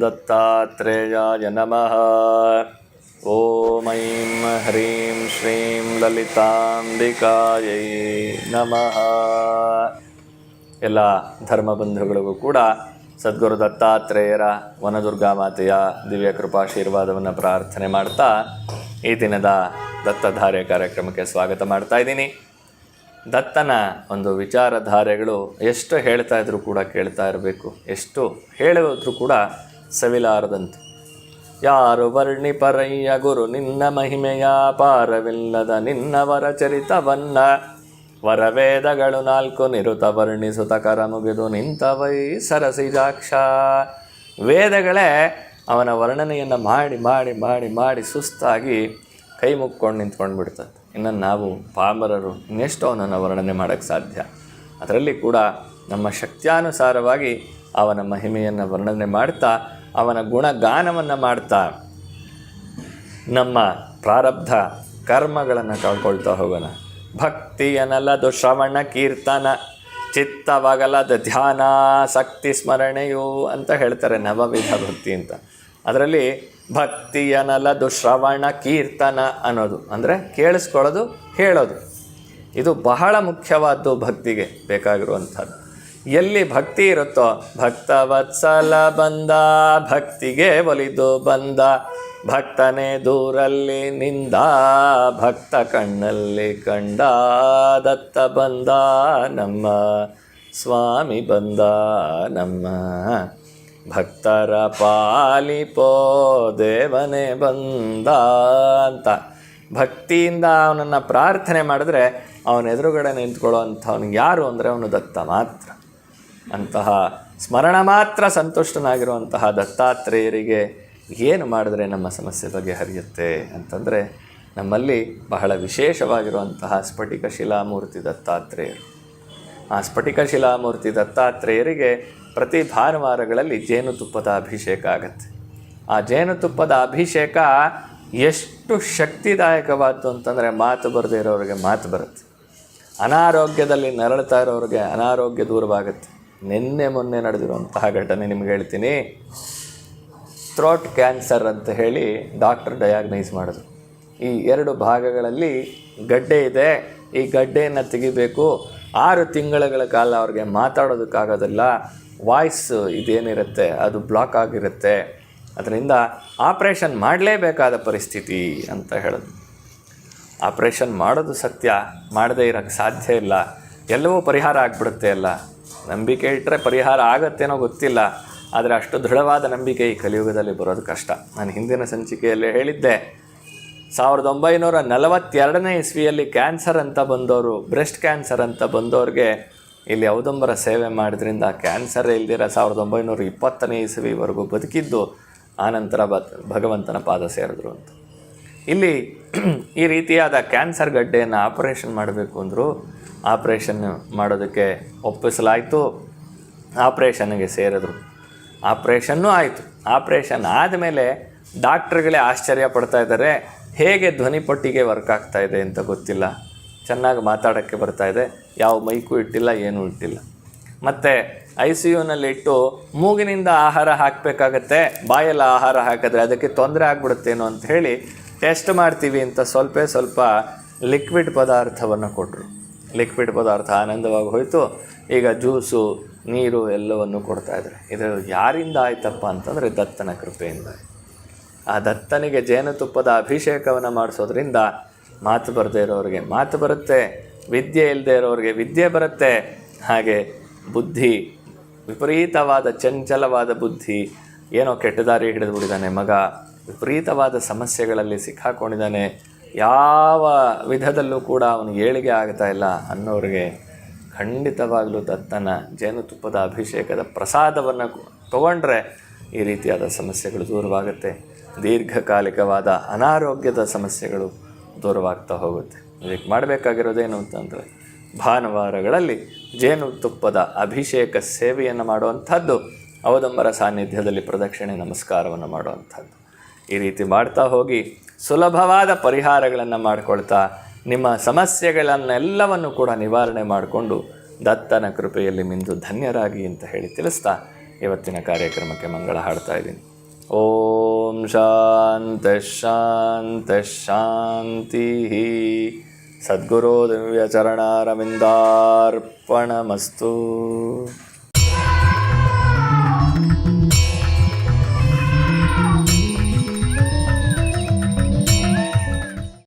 ದತ್ತಾತ್ರೇಯಾಯ ನಮಃ. ಓಂ ಐಂ ಹ್ರೀಂ ಶ್ರೀಂ ಲಲಿತಾಂಬಿಕಾಯೈ ನಮಃ. ಎಲ್ಲ ಧರ್ಮಬಂಧುಗಳಿಗೂ ಕೂಡ ಸದ್ಗುರು ದತ್ತಾತ್ರೇಯರ ವನದುರ್ಗಾ ಮಾತೆಯ ದಿವ್ಯ ಕೃಪಾಶೀರ್ವಾದವನ್ನು ಪ್ರಾರ್ಥನೆ ಮಾಡ್ತಾ ಈ ದಿನದ ದತ್ತಧಾರೆ ಕಾರ್ಯಕ್ರಮಕ್ಕೆ ಸ್ವಾಗತ ಮಾಡ್ತಾ ಇದ್ದೀನಿ. ದತ್ತನ ಒಂದು ವಿಚಾರಧಾರೆಗಳು ಎಷ್ಟು ಹೇಳ್ತಾ ಇದ್ರೂ ಕೂಡ ಕೇಳ್ತಾ ಇರಬೇಕು, ಎಷ್ಟು ಹೇಳಿದ್ರೂ ಕೂಡ ಸವಿಲಾರದಂತೆ. ಯಾರು ವರ್ಣಿಪರಯ್ಯ ಗುರು ನಿನ್ನ ಮಹಿಮೆಯ ಪಾರವಿಲ್ಲದ ನಿನ್ನವರ ಚರಿತವನ್ನ, ವರವೇದಗಳು 4 ನಿರುತ ವರ್ಣಿಸುತ್ತ ಕರ ಮುಗಿದು ನಿಂತವೈ ಸರಸಿಜಾಕ್ಷ. ವೇದಗಳೇ ಅವನ ವರ್ಣನೆಯನ್ನು ಮಾಡಿ ಮಾಡಿ ಮಾಡಿ ಮಾಡಿ ಸುಸ್ತಾಗಿ ಕೈ ಮುಕ್ಕೊಂಡು ನಿಂತ್ಕೊಂಡು ಬಿಡ್ತದೆ. ಇನ್ನು ನಾವು ಪಾಮರರು ಇನ್ನೆಷ್ಟು ಅವನನ್ನು ವರ್ಣನೆ ಮಾಡೋಕ್ಕೆ ಸಾಧ್ಯ? ಅದರಲ್ಲಿ ಕೂಡ ನಮ್ಮ ಶಕ್ತ್ಯಾನುಸಾರವಾಗಿ ಅವನ ಮಹಿಮೆಯನ್ನು ವರ್ಣನೆ ಮಾಡ್ತಾ ಅವನ ಗುಣಗಾನವನ್ನು ಮಾಡ್ತಾ ನಮ್ಮ ಪ್ರಾರಬ್ಧ ಕರ್ಮಗಳನ್ನು ಕಳ್ಕೊಳ್ತಾ ಹೋಗೋಣ. ಭಕ್ತಿಯನಲ್ಲದು ಶ್ರವಣ ಕೀರ್ತನ, ಚಿತ್ತವಾಗಲದ ಧ್ಯಾನ, ಶಕ್ತಿ ಸ್ಮರಣೆಯು ಅಂತ ಹೇಳ್ತಾರೆ ನವವಿಧ ಭಕ್ತಿ ಅಂತ. ಅದರಲ್ಲಿ ಭಕ್ತಿಯನಲ್ಲದು ಶ್ರವಣ ಕೀರ್ತನ ಅನ್ನೋದು ಅಂದರೆ ಕೇಳಿಸ್ಕೊಳ್ಳೋದು, ಹೇಳೋದು. ಇದು ಬಹಳ ಮುಖ್ಯವಾದ್ದು ಭಕ್ತಿಗೆ ಬೇಕಾಗಿರುವಂಥದ್ದು. ಎಲ್ಲಿ ಭಕ್ತಿ ಇರುತ್ತೋ ಭಕ್ತವತ್ಸಲ ಬಂದ, ಭಕ್ತಿಗೆ ಒಲಿದು ಬಂದ, ಭಕ್ತನೇ ದೂರಲ್ಲಿ ನಿಂದ, ಭಕ್ತ ಕಣ್ಣಲ್ಲಿ ಕಂಡ, ದತ್ತ ಬಂದ ನಮ್ಮ ಸ್ವಾಮಿ ಬಂದ ನಮ್ಮ ಭಕ್ತರ ಪಾಲಿಪೋ ದೇವನೇ ಬಂದ ಅಂತ ಭಕ್ತಿಯಿಂದ ಅವನನ್ನು ಪ್ರಾರ್ಥನೆ ಮಾಡಿದ್ರೆ ಅವನ ಎದುರುಗಡೆ ನಿಂತ್ಕೊಳ್ಳೋ ಅಂಥವನಿಗೆ ಯಾರು ಅಂದರೆ ಅವನು ದತ್ತ ಮಾತ್ರ. ಅಂತಹ ಸ್ಮರಣ ಮಾತ್ರ ಸಂತುಷ್ಟನಾಗಿರುವಂತಹ ದತ್ತಾತ್ರೇಯರಿಗೆ ಏನು ಮಾಡಿದ್ರೆ ನಮ್ಮ ಸಮಸ್ಯೆ ಬಗೆಹರಿಯುತ್ತೆ ಅಂತಂದರೆ, ನಮ್ಮಲ್ಲಿ ಬಹಳ ವಿಶೇಷವಾಗಿರುವಂತಹ ಸ್ಫಟಿಕ ಶಿಲಾಮೂರ್ತಿ ದತ್ತಾತ್ರೇಯರು. ಆ ಸ್ಫಟಿಕ ಶಿಲಾಮೂರ್ತಿ ದತ್ತಾತ್ರೇಯರಿಗೆ ಪ್ರತಿ ಭಾನುವಾರಗಳಲ್ಲಿ ಜೇನುತುಪ್ಪದ ಅಭಿಷೇಕ ಆಗುತ್ತೆ. ಆ ಜೇನುತುಪ್ಪದ ಅಭಿಷೇಕ ಎಷ್ಟು ಶಕ್ತಿದಾಯಕವಾದ್ದು ಅಂತಂದರೆ ಮಾತು ಬರದೇ ಇರೋರಿಗೆ ಮಾತು ಬರುತ್ತೆ, ಅನಾರೋಗ್ಯದಲ್ಲಿ ನರಳ್ತಾ ಇರೋರಿಗೆ ಅನಾರೋಗ್ಯ ದೂರವಾಗುತ್ತೆ. ನಿನ್ನೆ ಮೊನ್ನೆ ನಡೆದಿರುವಂತಹ ಘಟನೆ ನಿಮ್ಗೆ ಹೇಳ್ತೀನಿ. ಥ್ರೋಟ್ ಕ್ಯಾನ್ಸರ್ ಅಂತ ಹೇಳಿ ಡಾಕ್ಟರ್ ಡಯಾಗ್ನೈಸ್ ಮಾಡಿದ್ರು. ಈ 2 ಭಾಗಗಳಲ್ಲಿ ಗಡ್ಡೆ ಇದೆ, ಈ ಗಡ್ಡೆಯನ್ನು ತೆಗಿಬೇಕು. 6 ತಿಂಗಳ ಕಾಲ ಅವ್ರಿಗೆ ಮಾತಾಡೋದಕ್ಕಾಗೋದಿಲ್ಲ, ವಾಯ್ಸ್ ಇದೇನಿರುತ್ತೆ ಅದು ಬ್ಲಾಕ್ ಆಗಿರುತ್ತೆ, ಅದರಿಂದ ಆಪ್ರೇಷನ್ ಮಾಡಲೇಬೇಕಾದ ಪರಿಸ್ಥಿತಿ ಅಂತ ಹೇಳಿದ್ರು. ಆಪ್ರೇಷನ್ ಮಾಡೋದು ಸತ್ಯ, ಮಾಡದೇ ಇರೋಕ್ಕೆ ಸಾಧ್ಯ ಇಲ್ಲ, ಎಲ್ಲವೂ ಪರಿಹಾರ ಆಗಿಬಿಡುತ್ತೆ ಅಲ್ಲ. ನಂಬಿಕೆ ಇಟ್ಟರೆ ಪರಿಹಾರ ಆಗತ್ತೇನೋ ಗೊತ್ತಿಲ್ಲ, ಆದರೆ ಅಷ್ಟು ದೃಢವಾದ ನಂಬಿಕೆ ಈ ಕಲಿಯುಗದಲ್ಲಿ ಬರೋದು ಕಷ್ಟ. ನಾನು ಹಿಂದಿನ ಸಂಚಿಕೆಯಲ್ಲೇ ಹೇಳಿದ್ದೆ, 1942ನೇ ಇಸ್ವಿಯಲ್ಲಿ ಕ್ಯಾನ್ಸರ್ ಅಂತ ಬಂದವರು, ಬ್ರೆಸ್ಟ್ ಕ್ಯಾನ್ಸರ್ ಅಂತ ಬಂದವ್ರಿಗೆ ಇಲ್ಲಿ ಔದಂಬರ ಸೇವೆ ಮಾಡಿದ್ರಿಂದ ಕ್ಯಾನ್ಸರೇ ಇಲ್ದಿರ 1920ನೇ ಇಸವಿವರೆಗೂ ಬದುಕಿದ್ದು, ಆನಂತರ ಭಗವಂತನ ಪಾದ ಸೇರಿದ್ರು ಅಂತ. ಇಲ್ಲಿ ಈ ರೀತಿಯಾದ ಕ್ಯಾನ್ಸರ್ ಗಡ್ಡೆಯನ್ನು ಆಪರೇಷನ್ ಮಾಡಬೇಕು ಅಂದರು. ಆಪ್ರೇಷನ್ ಮಾಡೋದಕ್ಕೆ ಒಪ್ಪಿಸಲಾಯಿತು, ಆಪ್ರೇಷನ್ಗೆ ಸೇರಿದ್ರು. ಆಪ್ರೇಷನ್ನೂ ಆಯಿತು. ಆಪ್ರೇಷನ್ ಆದಮೇಲೆ ಡಾಕ್ಟ್ರುಗಳೇ ಆಶ್ಚರ್ಯ ಪಡ್ತಾ ಇದ್ದಾರೆ, ಹೇಗೆ ಧ್ವನಿಪಟ್ಟಿಗೆ ವರ್ಕ್ ಆಗ್ತಾ ಇದೆ ಅಂತ ಗೊತ್ತಿಲ್ಲ, ಚೆನ್ನಾಗಿ ಮಾತಾಡೋಕ್ಕೆ ಬರ್ತಾಯಿದೆ, ಯಾವ ಮೈಕು ಇಟ್ಟಿಲ್ಲ, ಏನೂ ಇಟ್ಟಿಲ್ಲ. ಮತ್ತು ICUನಲ್ಲಿ ಇಟ್ಟು ಮೂಗಿನಿಂದ ಆಹಾರ ಹಾಕಬೇಕಾಗತ್ತೆ, ಬಾಯೆಲ್ಲ ಆಹಾರ ಹಾಕಿದ್ರೆ ಅದಕ್ಕೆ ತೊಂದರೆ ಆಗ್ಬಿಡುತ್ತೇನೋ ಅಂತ ಹೇಳಿ ಟೆಸ್ಟ್ ಮಾಡ್ತೀವಿ ಅಂತ ಸ್ವಲ್ಪ ಲಿಕ್ವಿಡ್ ಪದಾರ್ಥವನ್ನು ಕೊಟ್ಟರು. ಲಿಕ್ವಿಡ್ ಪದಾರ್ಥ ಆನಂದವಾಗಿ ಹೋಯಿತು. ಈಗ ಜ್ಯೂಸು, ನೀರು ಎಲ್ಲವನ್ನು ಕೊಡ್ತಾಯಿದ್ದಾರೆ. ಇದು ಯಾರಿಂದ ಆಯ್ತಪ್ಪ ಅಂತಂದರೆ ದತ್ತನ ಕೃಪೆಯಿಂದ. ಆ ದತ್ತನಿಗೆ ಜೇನುತುಪ್ಪದ ಅಭಿಷೇಕವನ್ನು ಮಾಡಿಸೋದ್ರಿಂದ ಮಾತು ಬರದೇ ಇರೋರಿಗೆ ಮಾತು ಬರುತ್ತೆ, ವಿದ್ಯೆ ಇಲ್ಲದೆ ಇರೋರಿಗೆ ವಿದ್ಯೆ ಬರುತ್ತೆ. ಹಾಗೆ ಬುದ್ಧಿ, ವಿಪರೀತವಾದ ಚಂಚಲವಾದ ಬುದ್ಧಿ, ಏನೋ ಕೆಟ್ಟ ದಾರಿ ಹಿಡಿದು ಬಿಟ್ಟಿದ್ದಾನೆ ಮಗ, ವಿಪರೀತವಾದ ಸಮಸ್ಯೆಗಳಲ್ಲಿ ಸಿಕ್ಕಾಕೊಂಡಿದ್ದಾನೆ, ಯಾವ ವಿಧದಲ್ಲೂ ಕೂಡ ಅವನಿಗೆ ಏಳಿಗೆ ಆಗ್ತಾ ಇಲ್ಲ ಅನ್ನೋರಿಗೆ ಖಂಡಿತವಾಗಲೂ ದತ್ತನ ಜೇನುತುಪ್ಪದ ಅಭಿಷೇಕದ ಪ್ರಸಾದವನ್ನು ತಗೊಂಡ್ರೆ ಈ ರೀತಿಯಾದ ಸಮಸ್ಯೆಗಳು ದೂರವಾಗುತ್ತೆ. ದೀರ್ಘಕಾಲಿಕವಾದ ಅನಾರೋಗ್ಯದ ಸಮಸ್ಯೆಗಳು ದೂರವಾಗ್ತಾ ಹೋಗುತ್ತೆ. ಇದಕ್ಕೆ ಮಾಡಬೇಕಾಗಿರೋದೇನು ಅಂತಂದರೆ ಭಾನುವಾರಗಳಲ್ಲಿ ಜೇನುತುಪ್ಪದ ಅಭಿಷೇಕ ಸೇವೆಯನ್ನು ಮಾಡುವಂಥದ್ದು, ಔದಂಬರ ಸಾನ್ನಿಧ್ಯದಲ್ಲಿ ಪ್ರದಕ್ಷಿಣೆ ನಮಸ್ಕಾರವನ್ನು ಮಾಡುವಂಥದ್ದು. ಈ ರೀತಿ ಮಾಡ್ತಾ ಹೋಗಿ ಸುಲಭವಾದ ಪರಿಹಾರಗಳನ್ನು ಮಾಡಿಕೊಳ್ತಾ ನಿಮ್ಮ ಸಮಸ್ಯೆಗಳನ್ನೆಲ್ಲವನ್ನು ಕೂಡ ನಿವಾರಣೆ ಮಾಡಿಕೊಂಡು ದತ್ತನ ಕೃಪೆಯಲ್ಲಿ ಮಿಂದು ಧನ್ಯರಾಗಿ ಅಂತ ಹೇಳಿ ತಿಳಿಸ್ತಾ ಇವತ್ತಿನ ಕಾರ್ಯಕ್ರಮಕ್ಕೆ ಮಂಗಳ ಹಾಡ್ತಾ ಇದ್ದೀನಿ. ಓಂ ಶಾಂತಿ ಶಾಂತಿ ಶಾಂತಿ. ಸದ್ಗುರು ದಿವ್ಯಚರಣಾರವಿಂದಾರ್ಪಣಮಸ್ತು.